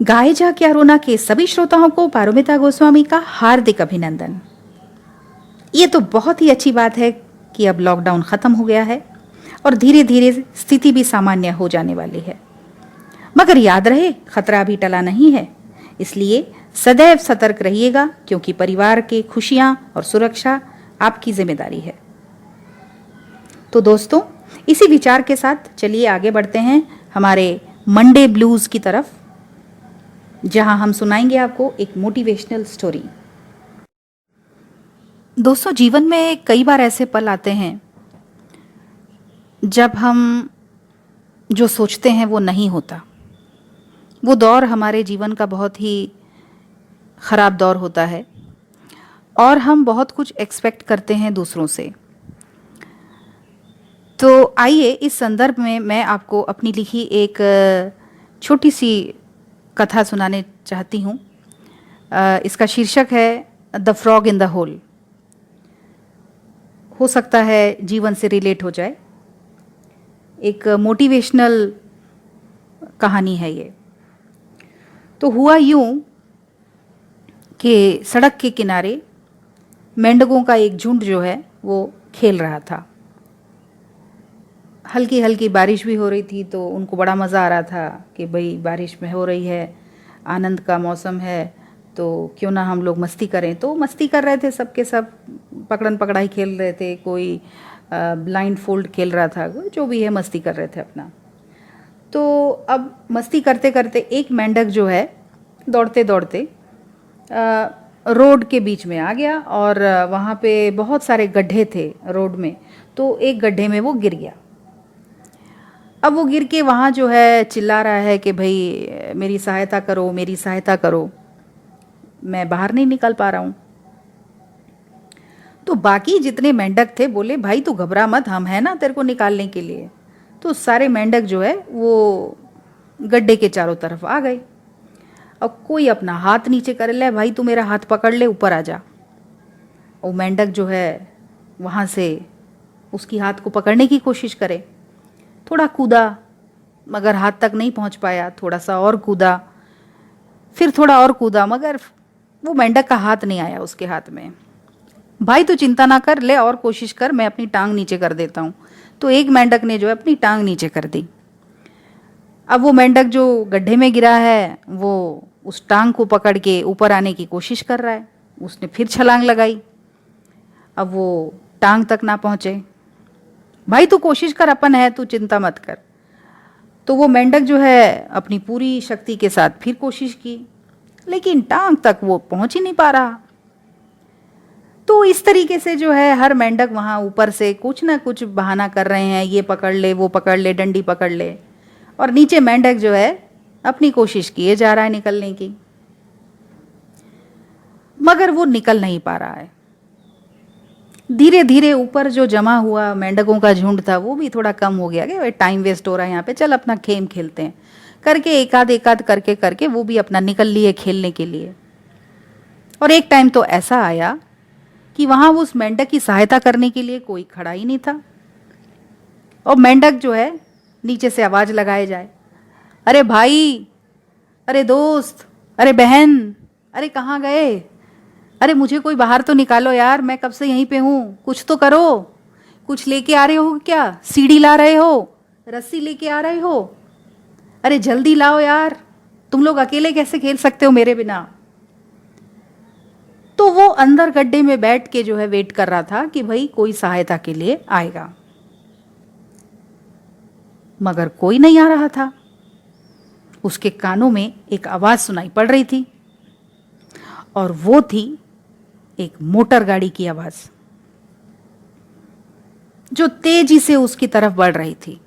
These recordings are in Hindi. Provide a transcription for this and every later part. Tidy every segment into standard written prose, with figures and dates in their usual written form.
गाए जा क्या रोना के सभी श्रोताओं को पारुमिता गोस्वामी का हार्दिक अभिनंदन। ये तो बहुत ही अच्छी बात है कि अब लॉकडाउन खत्म हो गया है और धीरे धीरे स्थिति भी सामान्य हो जाने वाली है। मगर याद रहे, खतरा अभी टला नहीं है, इसलिए सदैव सतर्क रहिएगा, क्योंकि परिवार के खुशियां और सुरक्षा आपकी जिम्मेदारी है। तो दोस्तों, इसी विचार के साथ चलिए आगे बढ़ते हैं हमारे मंडे ब्लूज की तरफ, जहां हम सुनाएंगे आपको एक मोटिवेशनल स्टोरी। दोस्तों, जीवन में कई बार ऐसे पल आते हैं जब हम जो सोचते हैं वो नहीं होता। वो दौर हमारे जीवन का बहुत ही ख़राब दौर होता है और हम बहुत कुछ एक्सपेक्ट करते हैं दूसरों से। तो आइए इस संदर्भ में मैं आपको अपनी लिखी एक छोटी सी कथा सुनाने चाहती हूँ। इसका शीर्षक है the frog in the hole. हो सकता है जीवन से रिलेट हो जाए। एक मोटिवेशनल कहानी है ये। तो हुआ यूं कि सड़क के किनारे मेंढकों का एक झुंड जो है वो खेल रहा था। हल्की हल्की बारिश भी हो रही थी, तो उनको बड़ा मज़ा आ रहा था कि भाई बारिश में हो रही है, आनंद का मौसम है, तो क्यों ना हम लोग मस्ती करें। तो मस्ती कर रहे थे, सबके सब पकड़न पकड़ाई खेल रहे थे, कोई ब्लाइंड फोल्ड खेल रहा था, जो भी है मस्ती कर रहे थे अपना। तो अब मस्ती करते करते एक मेंढक जो है दौड़ते दौड़ते रोड के बीच में आ गया और वहाँ पे बहुत सारे गड्ढे थे रोड में, तो एक गड्ढे में वो गिर गया। अब वो गिर के वहाँ जो है चिल्ला रहा है कि भाई मेरी सहायता करो, मेरी सहायता करो, मैं बाहर नहीं निकल पा रहा हूँ। तो बाकी जितने मेंढक थे बोले, भाई तू घबरा मत, हम हैं ना तेरे को निकालने के लिए। तो सारे मेंढक जो है वो गड्ढे के चारों तरफ आ गए। अब कोई अपना हाथ नीचे कर ले, भाई तू मेरा हाथ पकड़ ले, ऊपर आ जा। वो मेंढक जो है वहाँ से उसकी हाथ को पकड़ने की कोशिश करे, थोड़ा कूदा मगर हाथ तक नहीं पहुँच पाया, थोड़ा सा और कूदा, फिर थोड़ा और कूदा, मगर वो मेंढक का हाथ नहीं आया उसके हाथ में। भाई तू चिंता ना कर, ले और कोशिश कर, मैं अपनी टांग नीचे कर देता हूँ। तो एक मेंढक ने जो है अपनी टांग नीचे कर दी। अब वो मेंढक जो गड्ढे में गिरा है वो उस टांग को पकड़ के ऊपर आने की कोशिश कर रहा है। उसने फिर छलांग लगाई, अब वो टांग तक ना पहुँचे। भाई तू कोशिश कर, अपन है, तू चिंता मत कर। तो वो मेंढक जो है अपनी पूरी शक्ति के साथ फिर कोशिश की, लेकिन टांग तक वो पहुँच ही नहीं पा रहा। तो इस तरीके से जो है हर मेंढक वहाँ ऊपर से कुछ ना कुछ बहाना कर रहे हैं, ये पकड़ ले, वो पकड़ ले, डंडी पकड़ ले, और नीचे मेंढक जो है अपनी कोशिश किए जा रहा है निकलने की, मगर वो निकल नहीं पा रहा है। धीरे धीरे ऊपर जो जमा हुआ मेंढकों का झुंड था वो भी थोड़ा कम हो गया कि टाइम वेस्ट हो रहा है यहाँ पे, चल अपना खेम खेलते हैं करके एक आध करके करके वो भी अपना निकल लिए खेलने के लिए। और एक टाइम तो ऐसा आया कि वहाँ उस मेंढक की सहायता करने के लिए कोई खड़ा ही नहीं था। और मेंढक जो है नीचे से आवाज़ लगाए जाए, अरे भाई, अरे दोस्त, अरे बहन, अरे कहाँ गए, अरे मुझे कोई बाहर तो निकालो यार, मैं कब से यहीं पे हूँ, कुछ तो करो, कुछ लेके आ रहे हो क्या, सीढ़ी ला रहे हो, रस्सी लेके आ रहे हो, अरे जल्दी लाओ यार, तुम लोग अकेले कैसे खेल सकते हो मेरे बिना। तो वो अंदर गड्ढे में बैठ के जो है वेट कर रहा था कि भाई कोई सहायता के लिए आएगा, मगर कोई नहीं आ रहा था। उसके कानों में एक आवाज सुनाई पड़ रही थी, और वो थी एक मोटर गाड़ी की आवाज जो तेजी से उसकी तरफ बढ़ रही थी।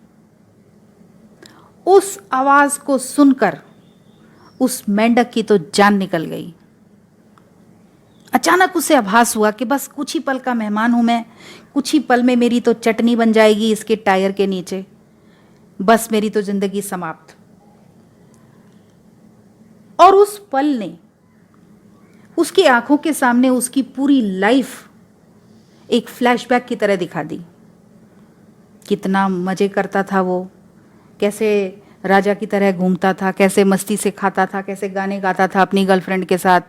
उस आवाज को सुनकर उस मेंढक की तो जान निकल गई। अचानक उसे आभास हुआ कि बस कुछ ही पल का मेहमान हूं मैं, कुछ ही पल में मेरी तो चटनी बन जाएगी इसके टायर के नीचे, बस मेरी तो जिंदगी समाप्त। और उस पल ने उसकी आंखों के सामने उसकी पूरी लाइफ एक फ्लैशबैक की तरह दिखा दी। कितना मजे करता था वो, कैसे राजा की तरह घूमता था, कैसे मस्ती से खाता था, कैसे गाने गाता था अपनी गर्लफ्रेंड के साथ,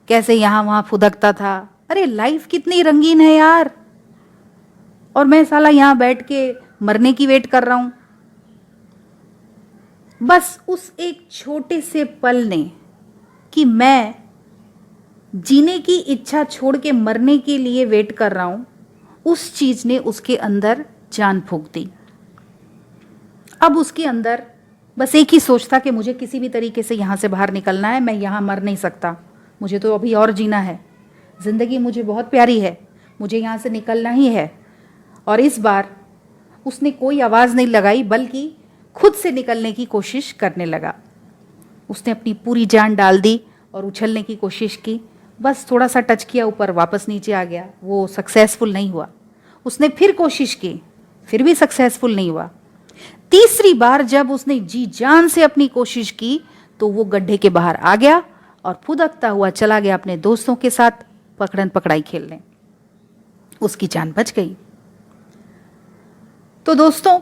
कैसे यहाँ वहाँ फुदकता था। अरे लाइफ कितनी रंगीन है यार, और मैं साला यहाँ बैठ के मरने की वेट कर रहा हूँ। बस उस एक छोटे से पल ने, कि मैं जीने की इच्छा छोड़ के मरने के लिए वेट कर रहा हूं, उस चीज ने उसके अंदर जान फूंक दी। अब उसके अंदर बस एक ही सोच था कि मुझे किसी भी तरीके से यहां से बाहर निकलना है, मैं यहां मर नहीं सकता, मुझे तो अभी और जीना है, जिंदगी मुझे बहुत प्यारी है, मुझे यहां से निकलना ही है। और इस बार उसने कोई आवाज नहीं लगाई, बल्कि खुद से निकलने की कोशिश करने लगा। उसने अपनी पूरी जान डाल दी और उछलने की कोशिश की। बस थोड़ा सा टच किया, ऊपर वापस नीचे आ गया। वो सक्सेसफुल नहीं हुआ। उसने फिर कोशिश की, फिर भी सक्सेसफुल नहीं हुआ। तीसरी बार जब उसने जी जान से अपनी कोशिश की, तो वो गड्ढे के बाहर आ गया और फुदकता हुआ चला गया अपने दोस्तों के साथ पकड़न पकड़ाई खेलने। उसकी जान बच गई। तो दोस्तों,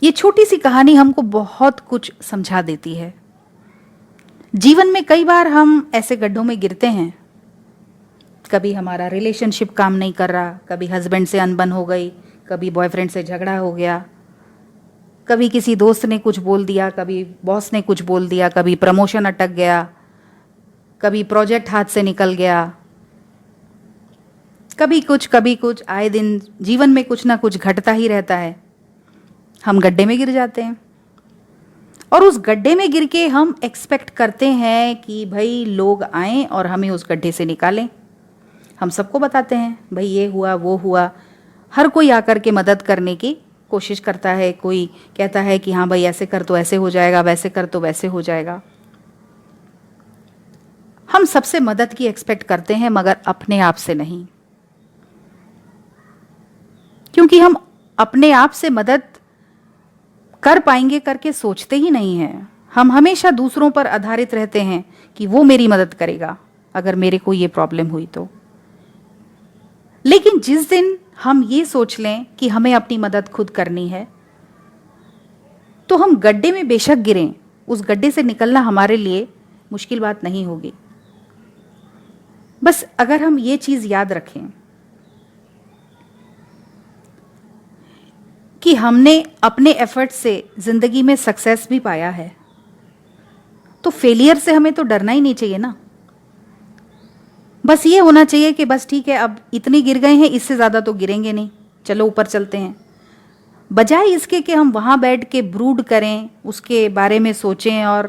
ये छोटी सी कहानी हमको बहुत कुछ समझा देती है। जीवन में कई बार हम ऐसे गड्ढों में गिरते हैं। कभी हमारा रिलेशनशिप काम नहीं कर रहा, कभी हस्बैंड से अनबन हो गई, कभी बॉयफ्रेंड से झगड़ा हो गया, कभी किसी दोस्त ने कुछ बोल दिया, कभी बॉस ने कुछ बोल दिया, कभी प्रमोशन अटक गया, कभी प्रोजेक्ट हाथ से निकल गया, कभी कुछ। आए दिन जीवन में कुछ ना कुछ घटता ही रहता है। हम गड्ढे में गिर जाते हैं, और उस गड्ढे में गिर के हम एक्सपेक्ट करते हैं कि भाई लोग आएं और हमें उस गड्ढे से निकालें। हम सबको बताते हैं भाई ये हुआ वो हुआ, हर कोई आकर के मदद करने की कोशिश करता है। कोई कहता है कि हाँ भाई ऐसे कर तो ऐसे हो जाएगा, वैसे कर तो वैसे हो जाएगा। हम सबसे मदद की एक्सपेक्ट करते हैं, मगर अपने आप से नहीं, क्योंकि हम अपने आप से मदद कर पाएंगे करके सोचते ही नहीं हैं। हम हमेशा दूसरों पर आधारित रहते हैं कि वो मेरी मदद करेगा अगर मेरे को ये प्रॉब्लम हुई तो। लेकिन जिस दिन हम ये सोच लें कि हमें अपनी मदद खुद करनी है, तो हम गड्ढे में बेशक गिरें, उस गड्ढे से निकलना हमारे लिए मुश्किल बात नहीं होगी। बस अगर हम ये चीज याद रखें कि हमने अपने एफर्ट से जिंदगी में सक्सेस भी पाया है, तो फेलियर से हमें तो डरना ही नहीं चाहिए ना। बस ये होना चाहिए कि बस ठीक है, अब इतने गिर गए हैं, इससे ज़्यादा तो गिरेंगे नहीं, चलो ऊपर चलते हैं। बजाय इसके कि हम वहाँ बैठ के ब्रूड करें, उसके बारे में सोचें और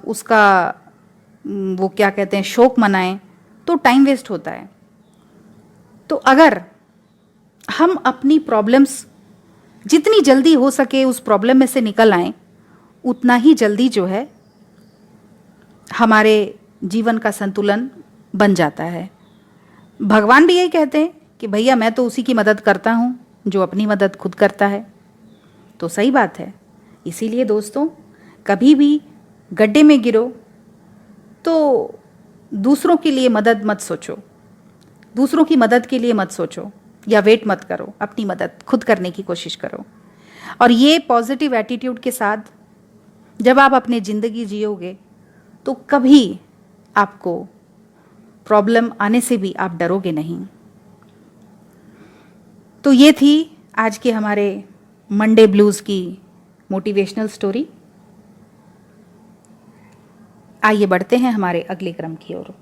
उसका वो क्या कहते हैं शोक मनाएं, तो टाइम वेस्ट होता है। तो अगर हम अपनी प्रॉब्लम्स जितनी जल्दी हो सके उस प्रॉब्लम में से निकल आएं, उतना ही जल्दी जो है हमारे जीवन का संतुलन बन जाता है। भगवान भी यही कहते हैं कि भैया मैं तो उसी की मदद करता हूँ जो अपनी मदद खुद करता है। तो सही बात है। इसीलिए दोस्तों, कभी भी गड्ढे में गिरो तो दूसरों के लिए मदद मत सोचो, दूसरों की मदद के लिए मत सोचो या वेट मत करो, अपनी मदद खुद करने की कोशिश करो। और ये पॉजिटिव एटीट्यूड के साथ जब आप अपनी ज़िंदगी जियोगे, तो कभी आपको प्रॉब्लम आने से भी आप डरोगे नहीं। तो ये थी आज के हमारे मंडे ब्लूज़ की मोटिवेशनल स्टोरी। आइए बढ़ते हैं हमारे अगले क्रम की ओर।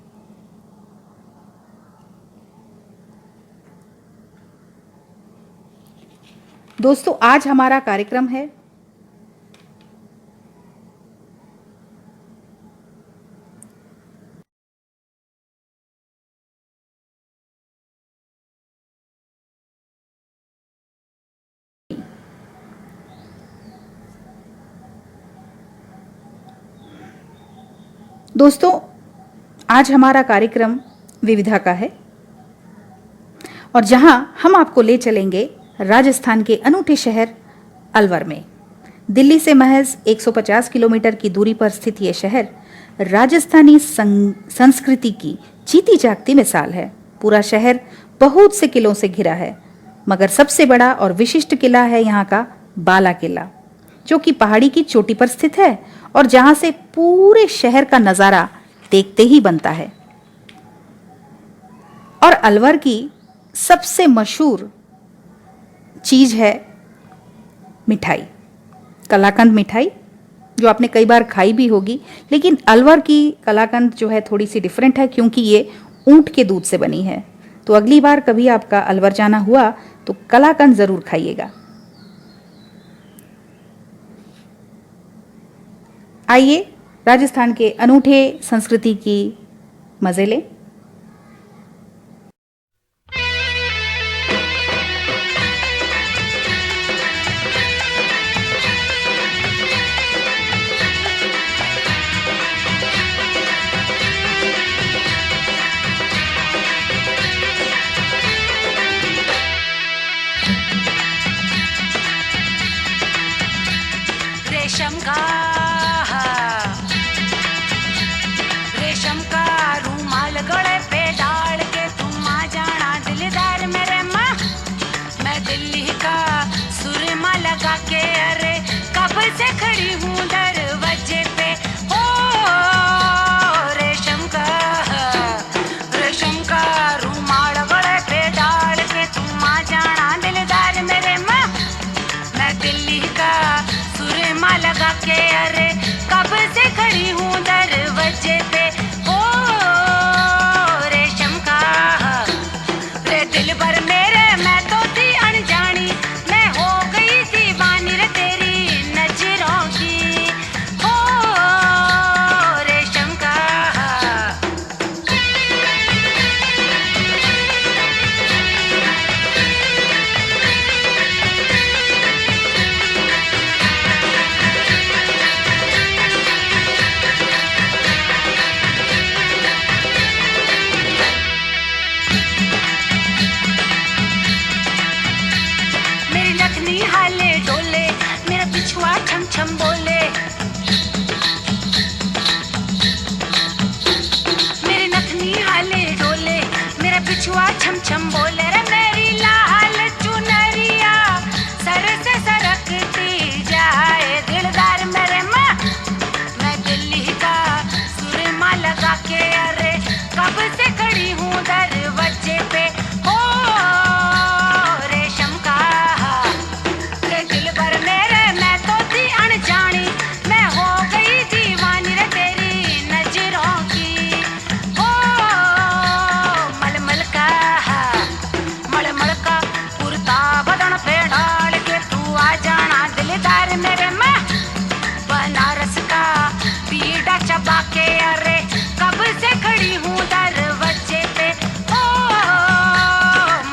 दोस्तों, आज हमारा कार्यक्रम है दोस्तों, आज हमारा कार्यक्रम विविधा का है, और जहां हम आपको ले चलेंगे राजस्थान के अनूठे शहर अलवर में। दिल्ली से महज 150 किलोमीटर की दूरी पर स्थित ये शहर राजस्थानी संस्कृति की जीती जागती मिसाल है। पूरा शहर बहुत से किलों से घिरा है, मगर सबसे बड़ा और विशिष्ट किला है यहाँ का बाला किला, जो कि पहाड़ी की चोटी पर स्थित है और जहां से पूरे शहर का नज़ारा देखते ही बनता है। और अलवर की सबसे मशहूर चीज है मिठाई, कलाकंद मिठाई, जो आपने कई बार खाई भी होगी। लेकिन अलवर की कलाकंद जो है थोड़ी सी डिफरेंट है, क्योंकि ये ऊंट के दूध से बनी है। तो अगली बार कभी आपका अलवर जाना हुआ तो कलाकंद जरूर खाइएगा। आइए राजस्थान के अनूठे संस्कृति की मजे लें। रेशम का रूमाल गले पे डाल के तुम आ जाना दिलदार मेरे माँ। मैं दिल्ली का सुरमा लगा के अरे कब से खड़ी हूँ दरवाजे पे। ओ रेशम का रूमाल गले पे डाल के तुम आ जाना दिलदार मेरे माँ। मैं दिल्ली का सुरमा लगा के अरे कब से खड़ी हूँ दरवाजे पे। ओ रेशम का रे दिल भर मेरे मैं तो थी अनजानी, मैं हो गई दीवानी रे तेरी नजरों की। ओ रेशम का मेरी लखनी हाले डोले, मेरा पिछुआ छम छम बोले। मेरी नखनी हाले डोले, मेरा पिछुआ छम छम बोले रे। मेरी लाल चुनरिया सर से सरकती जाए दिलदार मेरे माँ। मैं दिल्ली का सुरमा लगा के अरे कब से खड़ी हूँ दरवाजे पे। ओ रेशम का रे दिल भर मेरे मैं तो थी अनजानी, मैं हो गई दीवानी रे तेरी नजरों की। ओ मलमल का कुर्ता बदन पे डाल के तू आ जाना दिलदार मेरे माँ। बनारस का पीड़ा चबा के अरे कब से खड़ी हूँ दरवाजे पे। ओ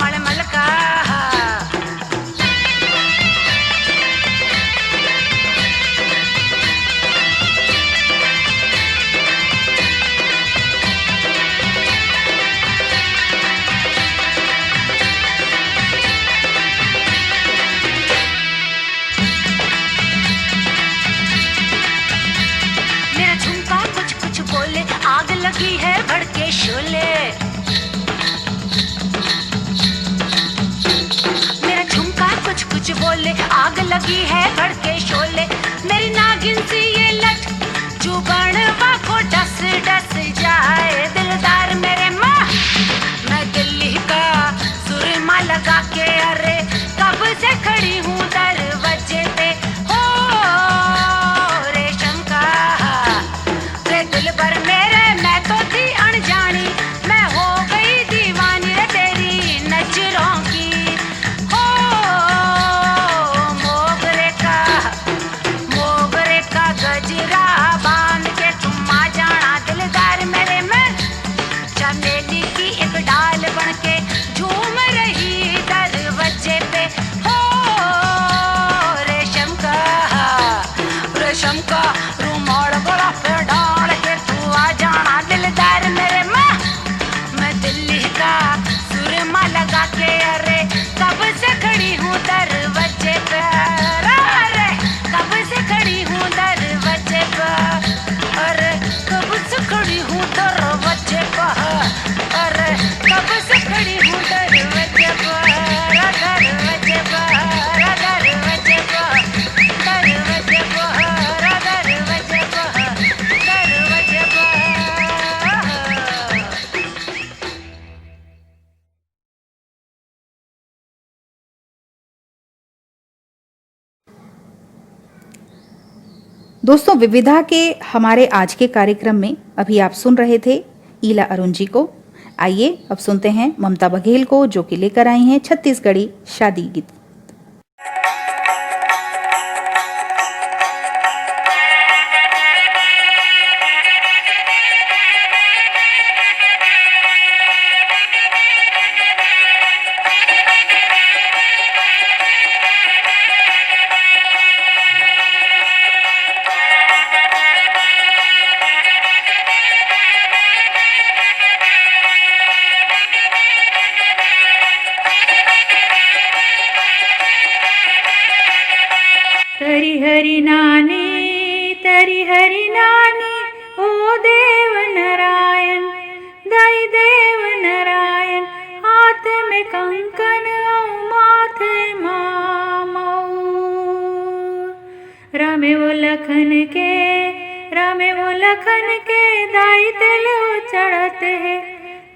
मलमल का मेरा झुमका कुछ कुछ बोले, आग लगी है भड़के शोले। मेरा झुमका कुछ कुछ बोले, आग लगी है भड़के शोले। मेरी नागिन सी ये लट जुबानवा को डस डस जाए दिलदार मेरे माँ। मैं दिल्ली का सुरमा लगा के अरे कब से खड़ी हूँ दरवाजे पे। ओ रेशम का रे दिल भर मेरे मैं तो थी अनजानी, मैं हो गई दीवानी रे तेरी नजरों की। ओ मोगरे का गजरा बांध के तुम आ जाना दिलदार मेरे में। चमेली की एक डाल बन के झूम रही दरवाजे पे। हो दोस्तों, विविधा के हमारे आज के कार्यक्रम में अभी आप सुन रहे थे ईला अरुण जी को। आइए अब सुनते हैं ममता बघेल को, जो कि लेकर आई हैं छत्तीसगढ़ी शादी गीत। तरी हरि नानी ओ देव नारायण, दाई देव नारायण, हाथ में कंकन औ माथे मामऊ। रामे वो लखन के दाई तेलो चढ़ते है,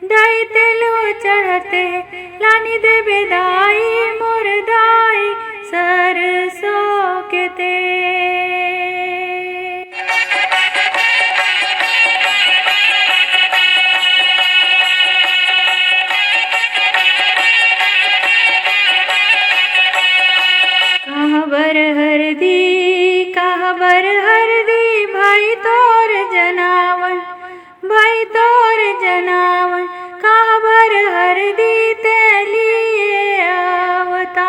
दाई तेलो चढ़ते है, लानी देवे दाई मोर दाई सरसों के तेल। कहाँ बर हरदी भाई तोर जनावन, भाई तोर जनावन, कहाँ बर हरदी तेलिए अवतार।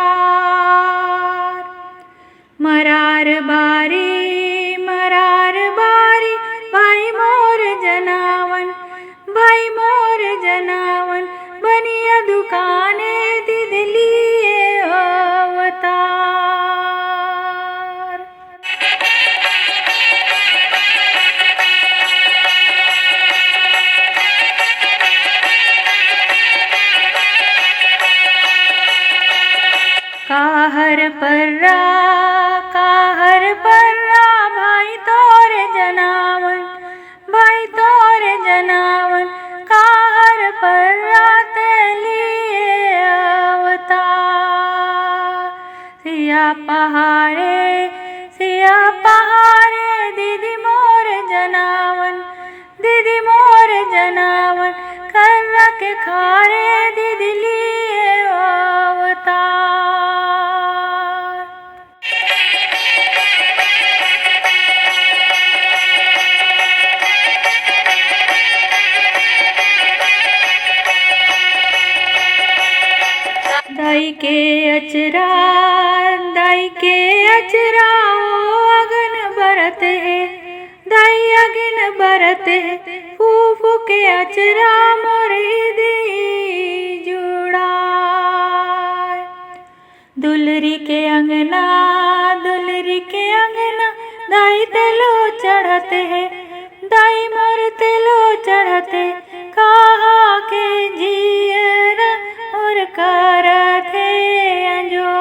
मरार बारी भाई मोर जनावन, भाई मोर जनावन, बनिया दुकाने दिदलिए अवतार। काहर पर्रा भाई तोर जनावन, भाई तोर जनावन, काहर पर्रा तेलिए अवतार। सिया पहारे दीदी मोर जनावन, दीदी मोर जनावन, कर्रा के खारे दीदी लिए अवतार। दाई के अचरा ओ अगन बरत है, दाई अगन बरत है, फूफू के अचरा मोरी दी जुड़ा। दुलरी के अंगना दाई तेलो चढ़ते है, दाई मोर तेलो चढ़ते, कहा के जियर और करते अंजो।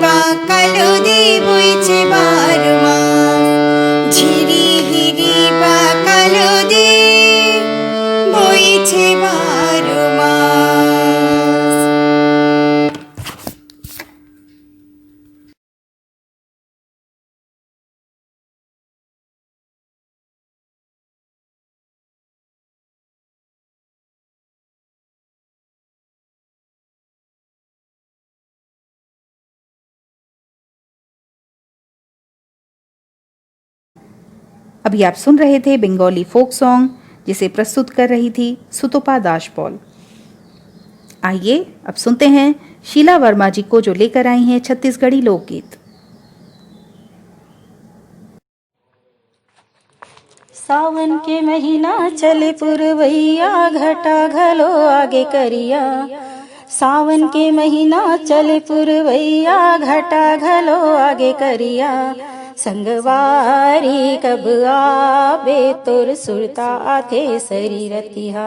বা কালোদে বইছে 12 মাস, ঝিরি হিরি বা কালোদে বইছে 12 মাস। अभी आप सुन रहे थे बंगाली फोक सॉन्ग, जिसे प्रस्तुत कर रही थी सुतोपा दास पॉल। आइए अब सुनते हैं शीला वर्मा जी को, जो लेकर आई हैं छत्तीसगढ़ी लोकगीत। सावन के महीना चले पुरवैया, घटा घलो आगे करिया। सावन के महीना चले पुरवैया, घटा घलो आगे करिया। संगवारी कब आबे तोर सुरता आथे शरीरतिहा।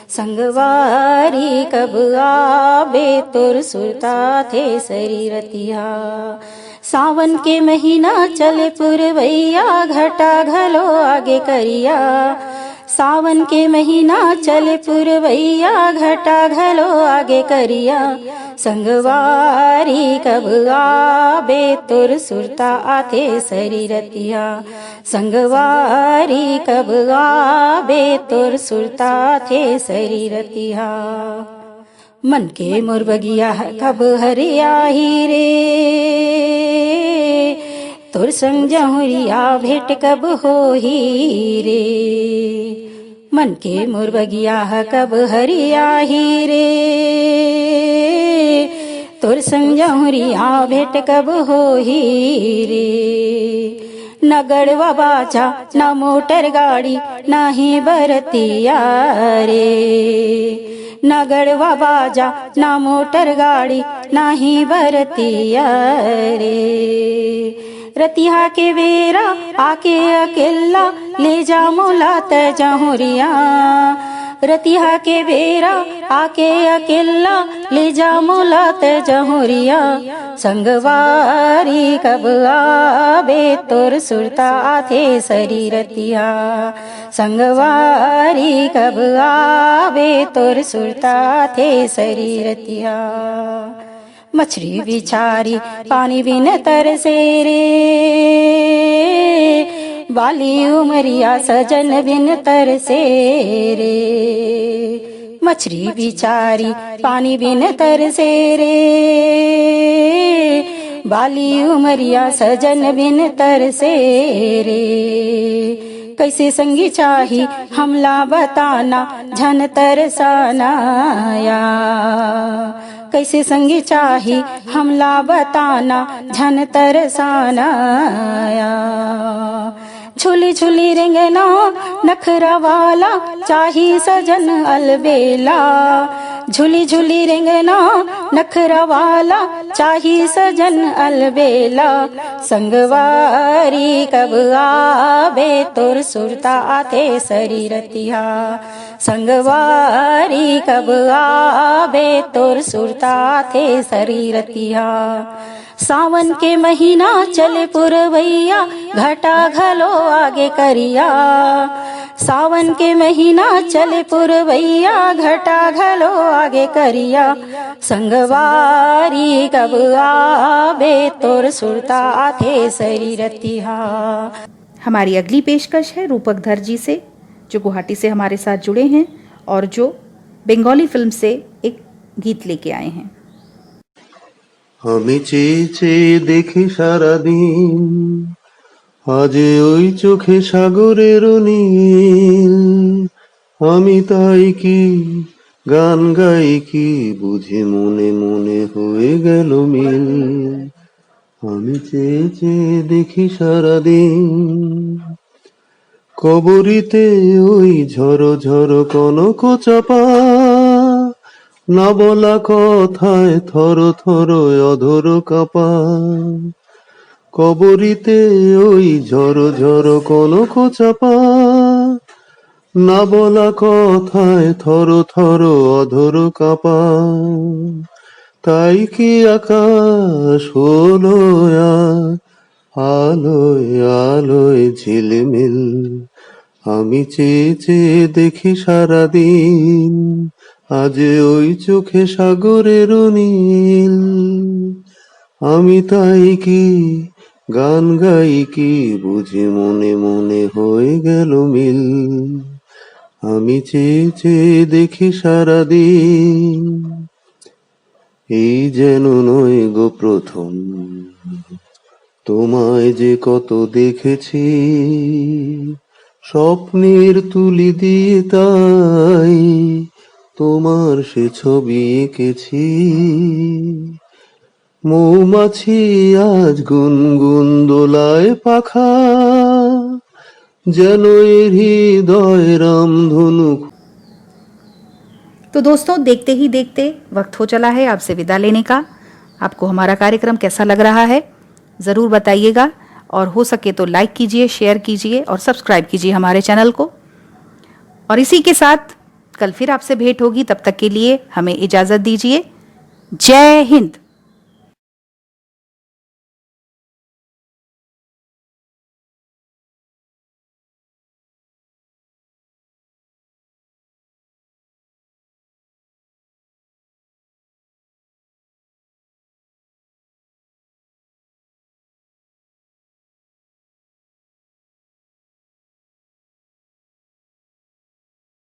संगवारी कब आबे तोर सुरता आथे शरीरतिहा। सावन के महीना चले पुरवैया, घटा घलो आगे करिया। सावन के महीना चले पुरवैया, घटा घलो आगे करिया। संगवारी कब आबे तोर सुरता आथे शरीरतिहा। संगवारी कब आबे तोर सुरता आथे शरीरतिहा। मन के मोर बगिया कब हरियाही रे, तोर संग जहुरिया भेंट कब होही रे। मन के मोर बगिया कब हरियाही रे, तोर संग जहुरिया भेंट कब होही रे। न गड़वा बाजा न मोटर गाड़ी नाही बरतिया रे। न गड़वा बाजा न मोटर गाड़ी नाही बरतिया रे। रतिहा के बेरा आके अकेला ले जा मोला त जहुरिया। रतिहा के बेरा आके अकेला ले जा मोला त जहुरिया। संगवारी कब आबे तोर सुरता आथे शरीरतिहा। संगवारी कब आबे तोर सुरता आथे शरीरतिहा। मछली बिचारी पानी बिन तरसे रे, बाली उमरिया सजन बिन तरसे रे। मछली बिचारी पानी बिन तरसे रे, बाली उमरिया सजन बिन तरसे रे। कैसे संगी चाही हमला बताना झन तरसानाया। कैसे संगी चाही हमला बताना झन तरसानाया। झूली झूली रिंगना नखरा वाला चाही सजन अलबेला। झूली झूली रिंगना नखरा वाला चाही सजन अलबेला। संगवारी कब आबे तोर सुरता आथे शरीरतिहा। संगवारी कब आबे तोर सुरता आथे शरीरतिहा। सावन के महीना चले पुरवैया, घटा घलो आगे करिया। सावन के महीना चले पुरवैया, घटा घलो आगे करिया। संगवारी कब आबे तोर सुरता आथे शरीरतिहा। हमारी अगली पेशकश है रूपक धर जी से, जो गुवाहाटी से हमारे साथ जुड़े हैं और जो बंगाली फिल्म से एक गीत लेके आए हैं। আমি চেয়ে চেয়ে দেখি সারাদিন, আজ ওই চোখে সাগরের নীল। আমি তাই কি গান গাই কি, বুঝি মনে মনে হয়ে গেল মিল। আমি চেয়ে চেয়ে দেখি সারাদিন, কবরীতে ওই ঝরো ঝরো কনক চাপা। না বলা কথায় থর থর অধর কাপা। কবরীতে ওই ঝরো ঝরো কনক চাপা। না বলা কথায় থর থর অধর কাপা। তাই কি আকাশ হলো আজ আলোয় আলোয় ঝিলমিল। আমি চেয়ে চেয়ে দেখি সারাদিন, আজ ওই চোখে সাগরের নীল। আমি তাই কি গান গাই কি বুঝি মনে মনে হয়ে গেল মিল। আমি চেয়ে চেয়ে দেখি সারাদিন, এই যেন নয় গো প্রথম, তোমায় যে কত দেখেছি স্বপ্নের তুলি দিয়ে, তাই তোমার সে ছবি এঁকেছি। মৌমাছি আজ গুনগুন দোলায় পাখা, যেন এর হৃদয় রামধনু। तो दोस्तों, देखते ही देखते वक्त हो चला है आपसे विदा लेने का। आपको हमारा कार्यक्रम कैसा लग रहा है ज़रूर बताइएगा, और हो सके तो लाइक कीजिए, शेयर कीजिए और सब्सक्राइब कीजिए हमारे चैनल को। और इसी के साथ कल फिर आपसे भेंट होगी, तब तक के लिए हमें इजाज़त दीजिए। जय हिंद।